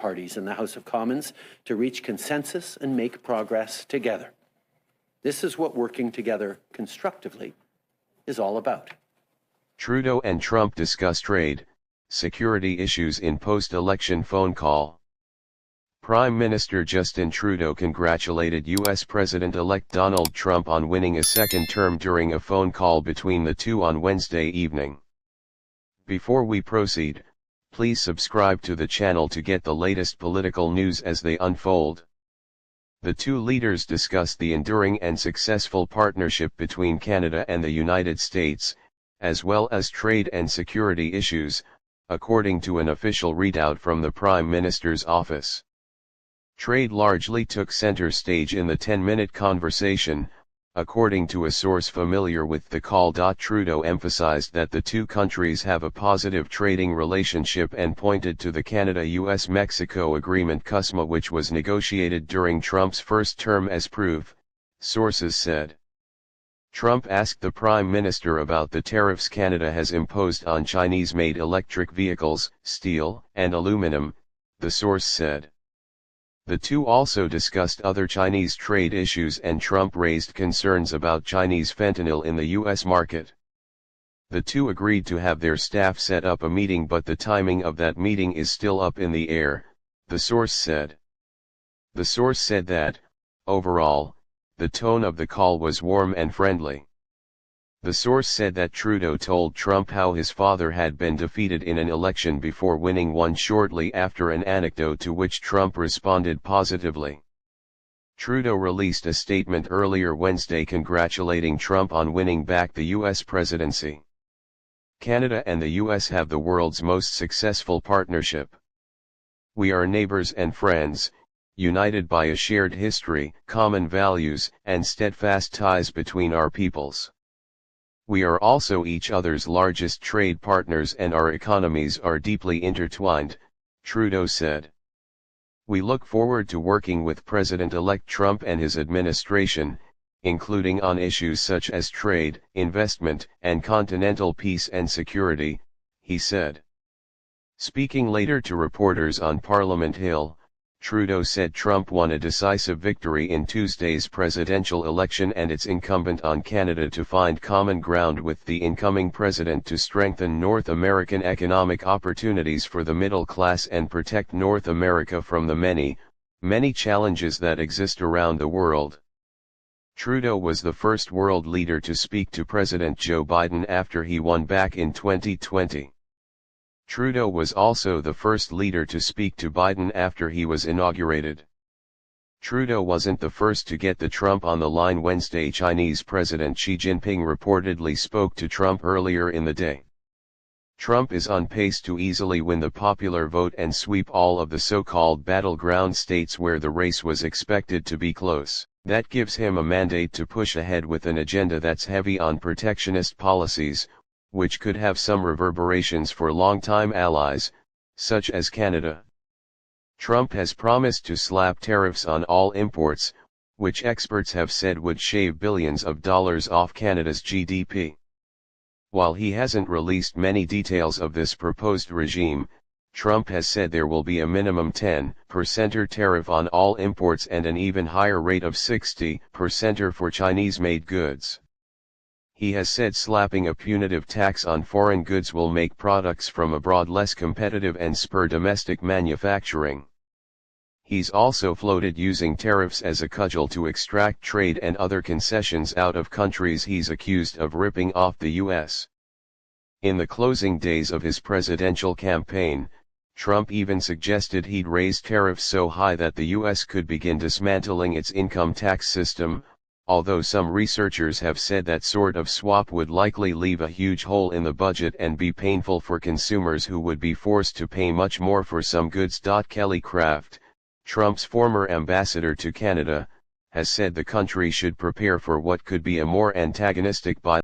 parties in the House of Commons to reach consensus and make progress together. This is what working together constructively is all about. Trudeau and Trump discuss trade, security issues in post-election phone call. Prime Minister Justin Trudeau congratulated U.S. President-elect Donald Trump on winning a second term during a phone call between the two on Wednesday evening. Before we proceed, please subscribe to the channel to get the latest political news as they unfold. The two leaders discussed the enduring and successful partnership between Canada and the United States, as well as trade and security issues, according to an official readout from the Prime Minister's office. Trade largely took center stage in the 10-minute conversation, according to a source familiar with the call. Trudeau emphasized that the two countries have a positive trading relationship and pointed to the Canada U.S.-Mexico agreement CUSMA, which was negotiated during Trump's first term as proof, sources said. Trump asked the Prime Minister about the tariffs Canada has imposed on Chinese-made electric vehicles, steel, and aluminum, the source said. The two also discussed other Chinese trade issues, and Trump raised concerns about Chinese fentanyl in the U.S. market. The two agreed to have their staff set up a meeting, but the timing of that meeting is still up in the air, the source said. The source said that, overall, the tone of the call was warm and friendly. The source said that Trudeau told Trump how his father had been defeated in an election before winning one shortly after, an anecdote to which Trump responded positively. Trudeau released a statement earlier Wednesday congratulating Trump on winning back the U.S. presidency. Canada and the U.S. have the world's most successful partnership. We are neighbors and friends, united by a shared history, common values, and steadfast ties between our peoples. We are also each other's largest trade partners and our economies are deeply intertwined, Trudeau said. We look forward to working with President-elect Trump and his administration, including on issues such as trade, investment, and continental peace and security, he said. Speaking later to reporters on Parliament Hill, Trudeau said Trump won a decisive victory in Tuesday's presidential election, and it's incumbent on Canada to find common ground with the incoming president to strengthen North American economic opportunities for the middle class and protect North America from the many, many challenges that exist around the world. Trudeau was the first world leader to speak to President Joe Biden after he won back in 2020. Trudeau was also the first leader to speak to Biden after he was inaugurated. Trudeau wasn't the first to get the Trump on the line Wednesday. Chinese President Xi Jinping reportedly spoke to Trump earlier in the day. Trump is on pace to easily win the popular vote and sweep all of the so-called battleground states where the race was expected to be close. That gives him a mandate to push ahead with an agenda that's heavy on protectionist policies, which could have some reverberations for longtime allies, such as Canada. Trump has promised to slap tariffs on all imports, which experts have said would shave billions of dollars off Canada's GDP. While he hasn't released many details of this proposed regime, Trump has said there will be a minimum 10% tariff on all imports and an even higher rate of 60% for Chinese-made goods. He has said slapping a punitive tax on foreign goods will make products from abroad less competitive and spur domestic manufacturing. He's also floated using tariffs as a cudgel to extract trade and other concessions out of countries he's accused of ripping off the U.S. In the closing days of his presidential campaign, Trump even suggested he'd raise tariffs so high that the U.S. could begin dismantling its income tax system, although some researchers have said that sort of swap would likely leave a huge hole in the budget and be painful for consumers who would be forced to pay much more for some goods. Kelly Craft, Trump's former ambassador to Canada, has said the country should prepare for what could be a more antagonistic